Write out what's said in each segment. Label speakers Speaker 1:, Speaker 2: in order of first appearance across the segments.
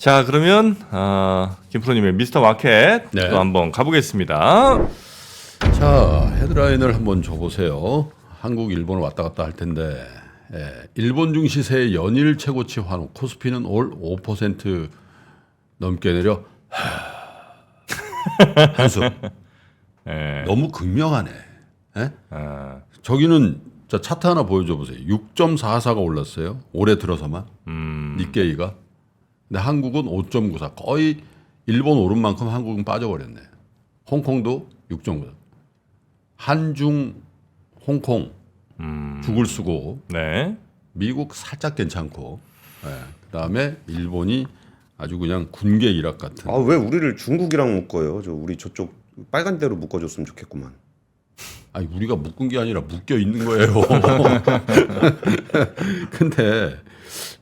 Speaker 1: 자, 그러면 김프로님의 미스터 마켓
Speaker 2: 네.
Speaker 1: 또 한번 가보겠습니다.
Speaker 2: 자, 헤드라인을 한번 줘보세요. 한국, 일본 왔다 갔다 할 텐데, 일본 증시세 연일 최고치 환호, 코스피는 올 5% 넘게 내려 한숨.
Speaker 1: 예.
Speaker 2: 너무 극명하네. 예?
Speaker 1: 아,
Speaker 2: 저기는 자, 차트 하나 보여줘 보세요. 6.44가 올랐어요. 올해 들어서만. 니케이가. 근데 한국은 5.94. 거의 일본 오른 만큼 한국은 빠져버렸네. 홍콩도 6.94. 한중, 홍콩 죽을 쓰고
Speaker 1: 네.
Speaker 2: 미국 살짝 괜찮고 그다음에 일본이 아주 그냥 군계 일학 같은.
Speaker 3: 아, 왜 우리를 중국이랑 묶어요? 우리 저쪽 빨간 데로 묶어줬으면 좋겠구만.
Speaker 2: 아니 우리가 묶은 게 아니라 묶여 있는 거예요. 근데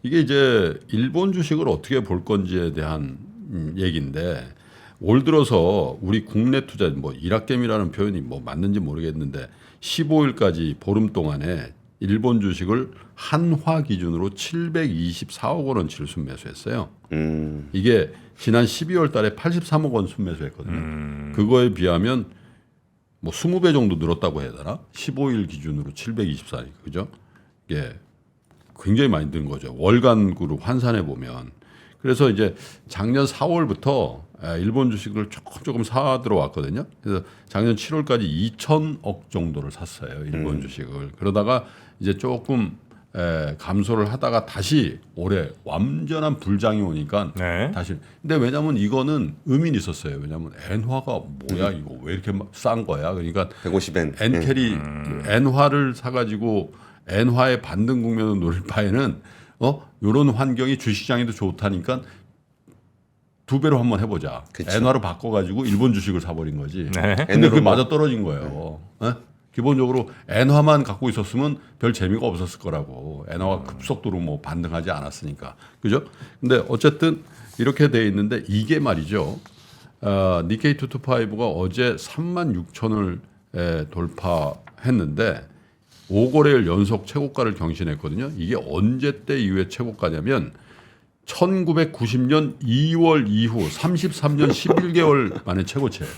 Speaker 2: 이게 이제 일본 주식을 어떻게 볼 건지에 대한 얘기인데 올 들어서 우리 국내 투자 뭐 일학겜이라는 표현이 뭐 맞는지 모르겠는데 15일까지 보름 동안에 일본 주식을 한화 기준으로 724억 원어치를 순매수했어요. 이게 지난 12월 달에 83억 원 순매수했거든요. 그거에 비하면 뭐 20배 정도 늘었다고 해야 되나? 15일 기준으로 724니까 그죠? 이게 굉장히 많이 는 거죠. 월간으로 환산해 보면. 그래서 이제 작년 4월부터 일본 주식을 조금 사 들어왔거든요. 그래서 작년 7월까지 2천억 정도를 샀어요. 일본 주식을. 그러다가 이제 조금 감소를 하다가 다시 올해 완전한 불장이 오니까
Speaker 1: 네.
Speaker 2: 다시. 근데 왜냐면 이거는 의미는 있었어요. 왜냐면 엔화가 뭐야 이거 왜 이렇게 싼 거야? 그러니까
Speaker 3: 150엔.
Speaker 2: 엔캐리 엔화를 사가지고 엔화의 반등 국면을 노릴 바에는 이런 환경이 주식시장에도 좋다니까 2배로 한번 해보자.
Speaker 3: 그쵸.
Speaker 2: 엔화로 바꿔가지고 일본 주식을 사버린 거지.
Speaker 1: 네.
Speaker 2: 근데 그게 맞아 떨어진 거예요. 기본적으로 엔화만 갖고 있었으면 별 재미가 없었을 거라고. 엔화가 급속도로 뭐 반등하지 않았으니까. 그죠? 근데 어쨌든 이렇게 돼 있는데 이게 말이죠. 니케이 225가 어제 36,000을 돌파했는데 5거래일 연속 최고가를 경신했거든요. 이게 언제 때 이후에 최고가냐면 1990년 2월 이후 33년 11개월 만에 최고치예요.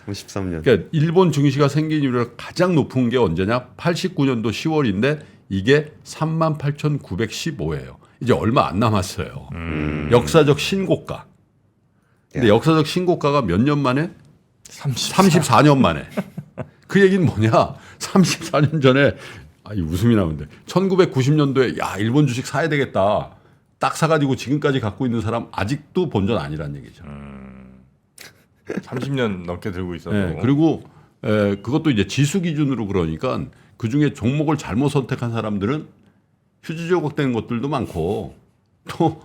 Speaker 3: 33년.
Speaker 2: 그러니까 일본 증시가 생긴 이후로 가장 높은 게 언제냐? 89년도 10월인데 이게 38,915예요. 이제 얼마 안 남았어요. 역사적 신고가. 근데 역사적 신고가가 몇 년 만에? 34년 만에. 그 얘기는 뭐냐? 34년 전에 이 웃음이 나오는데 1990년도에 야 일본 주식 사야 되겠다. 딱 사가지고 지금까지 갖고 있는 사람 아직도 본전 아니란 얘기죠.
Speaker 1: 30년 넘게 들고 있어도.
Speaker 2: 네, 그리고 그것도 이제 지수 기준으로 그러니까 그 중에 종목을 잘못 선택한 사람들은 휴지 조각된 것들도 많고 또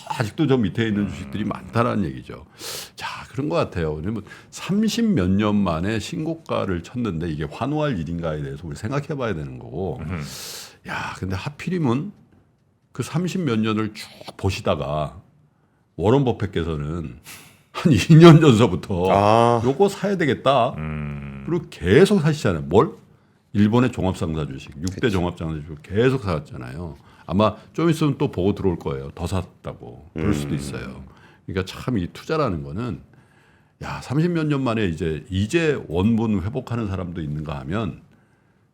Speaker 2: 아직도 저 밑에 있는 주식들이 많다라는 얘기죠. 자, 그런 것 같아요. 왜냐면 30 몇 년 만에 신고가를 쳤는데 이게 환호할 일인가에 대해서 우리 생각해 봐야 되는 거고. 야, 근데 하필이면 그 30 몇 년을 쭉 보시다가 워런 버핏께서는 한 2년 전서부터 요거 사야 되겠다. 그리고 계속 사시잖아요. 뭘? 일본의 종합상사 주식, 6대 종합상사 주식 계속 사왔잖아요. 아마 좀 있으면 또 보고 들어올 거예요. 더 샀다고. 그럴 수도 있어요. 그러니까 참 이 투자라는 거는 야, 30 몇 년 만에 이제 원본 회복하는 사람도 있는가 하면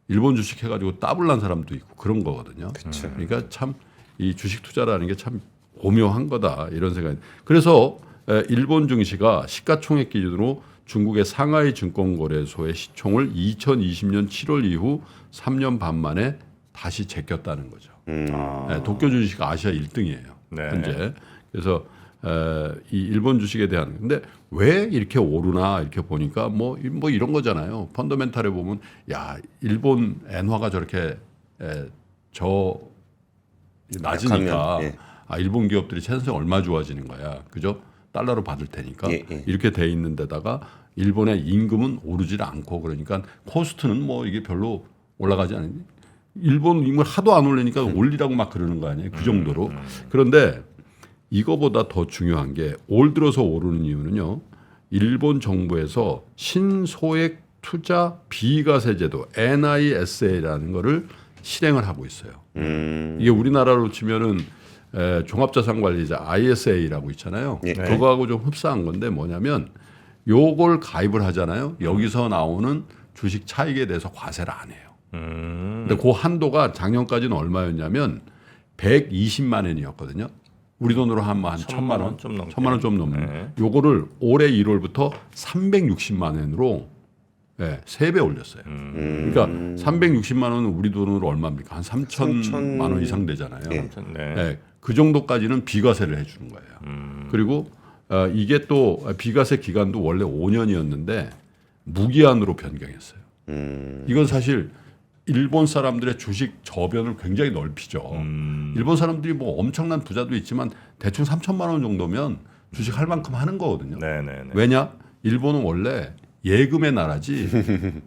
Speaker 2: 일본 주식 해가지고 따블 난 사람도 있고 그런 거거든요. 그러니까 참 이 주식 투자라는 게 참 오묘한 거다 이런 생각이. 그래서 일본 증시가 시가총액 기준으로 중국의 상하이 증권거래소의 시총을 2020년 7월 이후 3년 반 만에 다시 제꼈다는 거죠. 도쿄 주식 아시아 1등이에요.
Speaker 1: 네.
Speaker 2: 현재. 그래서 이 일본 주식에 대한 근데 왜 이렇게 오르나 이렇게 보니까 뭐 이런 거잖아요. 펀더멘탈에 보면 야 일본 엔화가 저렇게 낮으니까 일본 기업들이 채권성 얼마 좋아지는 거야. 그죠? 달러로 받을 테니까 이렇게 돼 있는 데다가 일본의 임금은 오르질 않고 그러니까 코스트는 뭐 이게 별로 올라가지 않으니 일본 임금 하도 안 올리니까 올리라고 막 그러는 거 아니에요. 그 정도로. 그런데 이거보다 더 중요한 게 올 들어서 오르는 이유는요. 일본 정부에서 신소액 투자 비과세 제도 NISA라는 거를 실행을 하고 있어요. 이게 우리나라로 치면은 종합자산관리자 ISA라고 있잖아요.
Speaker 3: 예.
Speaker 2: 그거하고 좀 흡사한 건데 뭐냐면 요걸 가입을 하잖아요. 여기서 나오는 주식 차익에 대해서 과세를 안 해요. 근데 그 한도가 작년까지는 얼마였냐면 120만 원이었거든요. 우리 돈으로 한 1,000만 원,
Speaker 1: 좀 넘게.
Speaker 2: 1,000만 원 좀 넘는.
Speaker 1: 네.
Speaker 2: 요거를 올해 1월부터 360만 원으로 3배 올렸어요. 그러니까 360만 원은 우리 돈으로 얼마입니까? 한 3천만 원 이상 되잖아요.
Speaker 3: 예.
Speaker 1: 네.
Speaker 2: 그 정도까지는 비과세를 해주는 거예요. 그리고 이게 또 비과세 기간도 원래 5년이었는데 무기한으로 변경했어요. 이건 사실 일본 사람들의 주식 저변을 굉장히 넓히죠. 일본 사람들이 뭐 엄청난 부자도 있지만 대충 3천만 원 정도면 주식할 만큼 하는 거거든요.
Speaker 1: 네네네.
Speaker 2: 왜냐? 일본은 원래 예금의 나라지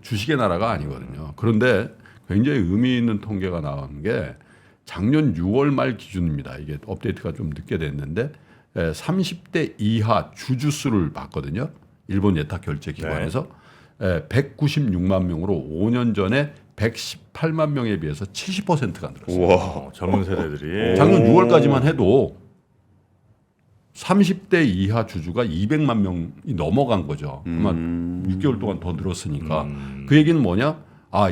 Speaker 2: 주식의 나라가 아니거든요. 그런데 굉장히 의미 있는 통계가 나온 게 작년 6월 말 기준입니다. 이게 업데이트가 좀 늦게 됐는데 30대 이하 주주수를 봤거든요. 일본 예탁결제기관에서 196만 명으로 5년 전에 118만 명에 비해서 70%가 늘었어요.
Speaker 3: 우와.
Speaker 1: 젊은 세대들이.
Speaker 2: 작년 6월까지만 해도 30대 이하 주주가 200만 명이 넘어간 거죠. 아마 6개월 동안 더 늘었으니까. 그 얘기는 뭐냐?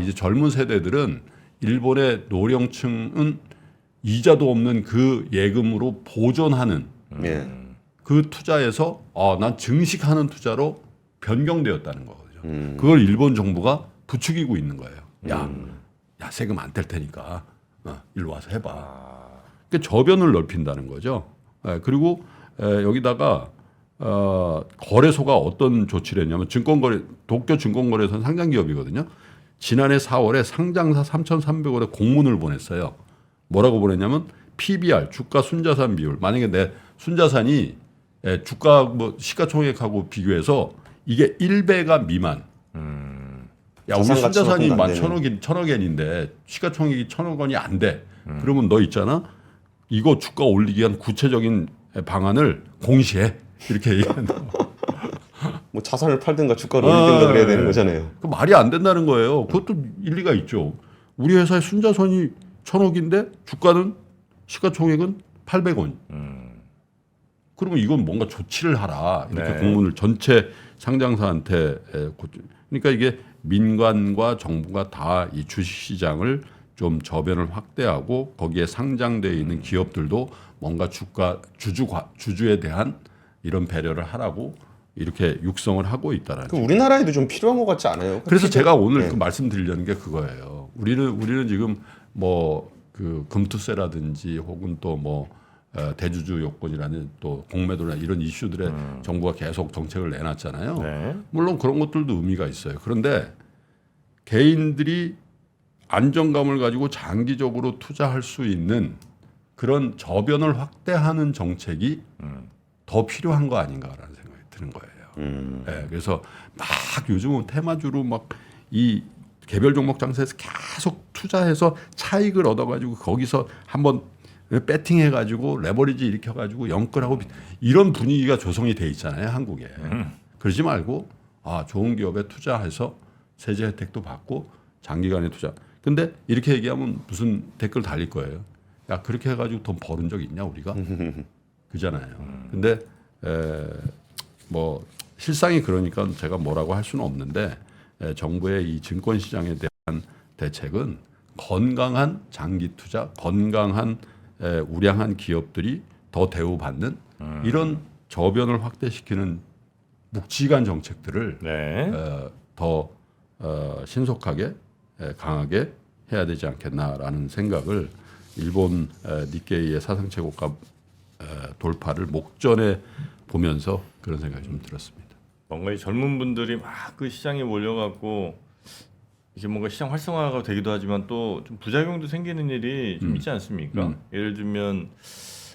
Speaker 2: 이제 젊은 세대들은 일본의 노령층은 이자도 없는 그 예금으로 보존하는
Speaker 3: 예.
Speaker 2: 그 투자에서 난 증식하는 투자로 변경되었다는 거거든요. 그걸 일본 정부가 부추기고 있는 거예요. 야 세금 안 뗄 테니까 일로 와서 해봐. 그러니까 저변을 넓힌다는 거죠. 그리고 여기다가 거래소가 어떤 조치를 했냐면 도쿄 증권거래소는 상장기업이거든요. 지난해 4월에 상장사 3,300원에 공문을 보냈어요. 뭐라고 보냈냐면 PBR 주가 순자산 비율. 만약에 내 순자산이 주가 뭐 시가총액하고 비교해서 이게 1배가 미만. 야, 우리
Speaker 3: 자산 가치가
Speaker 2: 순자산이
Speaker 3: 안 되는.
Speaker 2: 1,000억 엔인데 시가총액이 1,000억 원이 안 돼. 그러면 너 있잖아. 이거 주가 올리기 위한 구체적인 방안을 공시해. 이렇게 얘기한다.
Speaker 3: 뭐 자산을 팔든가 주가를 올리든가 그래야 되는 거잖아요.
Speaker 2: 그 말이 안 된다는 거예요. 그것도 일리가 있죠. 우리 회사의 순자산이 1,000억인데 주가는 시가총액은 800원. 그러면 이건 뭔가 조치를 하라. 이렇게
Speaker 1: 네.
Speaker 2: 공문을 전체 상장사한테 그러니까 이게 민관과 정부가 다 이 주식시장을 좀 저변을 확대하고 거기에 상장되어 있는 기업들도 뭔가 주주에 대한 이런 배려를 하라고 이렇게 육성을 하고 있다라는.
Speaker 3: 그 우리나라에도 좀 필요한 것 같지 않아요?
Speaker 2: 그래서 제가 오늘
Speaker 3: 네.
Speaker 2: 그 말씀드리려는 게 그거예요. 우리는 지금 뭐 그 금투세라든지 혹은 또 뭐 대주주 요건이라는 또 공매도나 이런 이슈들에 정부가 계속 정책을 내놨잖아요.
Speaker 1: 네.
Speaker 2: 물론 그런 것들도 의미가 있어요. 그런데 개인들이 안정감을 가지고 장기적으로 투자할 수 있는 그런 저변을 확대하는 정책이 더 필요한 거 아닌가라는 생각이 드는 거예요. 네, 그래서 막 요즘은 테마주로 막 이 개별 종목 장세에서 계속 투자해서 차익을 얻어가지고 거기서 한번 배팅해가지고 레버리지 일으켜가지고 영끌하고 이런 분위기가 조성이 돼 있잖아요, 한국에. 그러지 말고 좋은 기업에 투자해서 세제 혜택도 받고 장기간의 투자. 근데 이렇게 얘기하면 무슨 댓글 달릴 거예요. 야 그렇게 해가지고 돈 벌은 적 있냐 우리가? 그잖아요. 근데 뭐 실상이 그러니까 제가 뭐라고 할 수는 없는데 정부의 이 증권 시장에 대한 대책은 건강한 장기 투자, 건강한 우량한 기업들이 더 대우받는 이런 저변을 확대시키는 묵직한 정책들을
Speaker 1: 네.
Speaker 2: 더 신속하게 강하게 해야 되지 않겠나라는 생각을 일본 니케이의 사상 최고가 돌파를 목전에 보면서 그런 생각이 좀 들었습니다.
Speaker 1: 뭔가 이 젊은 분들이 막 그 시장에 몰려갖고 이게 뭔가 시장 활성화가 되기도 하지만 또 좀 부작용도 생기는 일이 좀 있지 않습니까? 예를 들면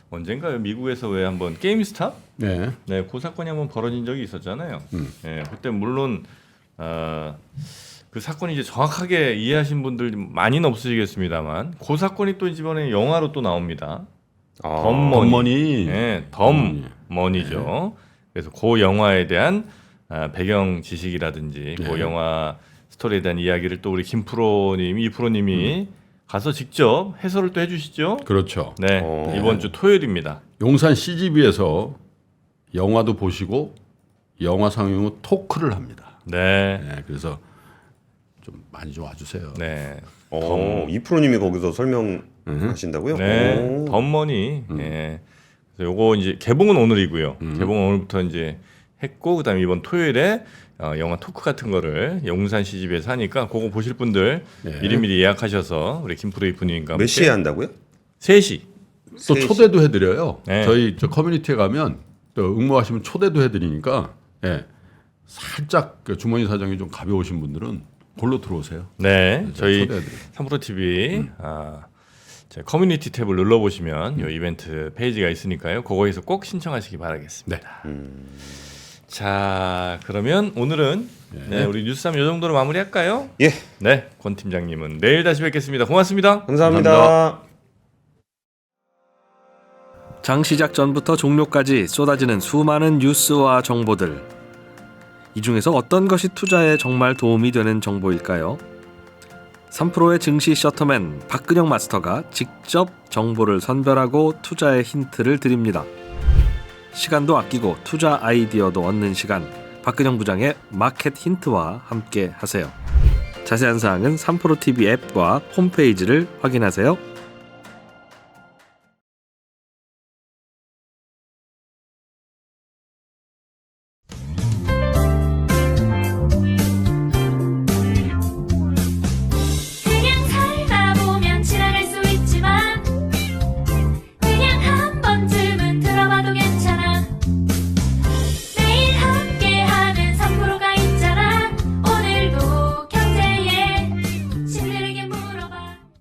Speaker 1: 언젠가요 미국에서 왜 한번 게임스탑?
Speaker 2: 네.
Speaker 1: 네, 그 사건이 한번 벌어진 적이 있었잖아요. 네, 그때 물론 그 사건이 이제 정확하게 이해하신 분들 많이는 없으시겠습니다만 그 사건이 또 이번에 영화로 또 나옵니다.
Speaker 2: 덤머니.
Speaker 1: 네, 덤머니죠. 그래서 그 영화에 대한 배경 지식이라든지 그 영화 스토리에 대한 이야기를 또 우리 김프로님이 가서 직접 해설을 또 해주시죠.
Speaker 2: 그렇죠.
Speaker 1: 네, 이번 주 토요일입니다.
Speaker 2: 용산 CGV에서 영화도 보시고 영화 상영 후 토크를 합니다.
Speaker 1: 네,
Speaker 2: 네, 그래서 좀 많이 좀 와주세요.
Speaker 1: 네,
Speaker 3: 이프로님이 거기서 설명하신다고요?
Speaker 1: 네, 덤머니. 예. 그래서 요거 이제 개봉은 오늘이고요. 개봉은 오늘부터 이제 했고 그다음에 이번 토요일에 영화 토크 같은 거를 용산 CGV에서 하니까 그거 보실 분들
Speaker 2: 네.
Speaker 1: 미리미리 예약하셔서 우리 김프로이프님과
Speaker 3: 몇 시에 한다고요?
Speaker 1: 3시.
Speaker 2: 또 초대도 해드려요.
Speaker 1: 네.
Speaker 2: 저희 저 커뮤니티에 가면 또 응모하시면 초대도 해드리니까 예, 살짝 그 주머니 사정이 좀 가벼우신 분들은 골로 들어오세요.
Speaker 1: 네, 저희
Speaker 2: 초대해드려요.
Speaker 1: 3프로 TV 커뮤니티 탭을 눌러보시면 이 이벤트 페이지가 있으니까요. 그거에서 꼭 신청하시기 바라겠습니다.
Speaker 2: 네.
Speaker 1: 자, 그러면 오늘은 네, 우리 뉴스3 이 정도로 마무리할까요?
Speaker 3: 예,
Speaker 1: 네, 권 팀장님은 내일 다시 뵙겠습니다. 고맙습니다.
Speaker 3: 감사합니다.
Speaker 4: 장 시작 전부터 종료까지 쏟아지는 수많은 뉴스와 정보들. 이 중에서 어떤 것이 투자에 정말 도움이 되는 정보일까요? 3프로의 증시 셔터맨 박근영 마스터가 직접 정보를 선별하고 투자의 힌트를 드립니다. 시간도 아끼고 투자 아이디어도 얻는 시간, 박근영 부장의 마켓 힌트와 함께 하세요. 자세한 사항은 3프로 TV 앱과 홈페이지를 확인하세요.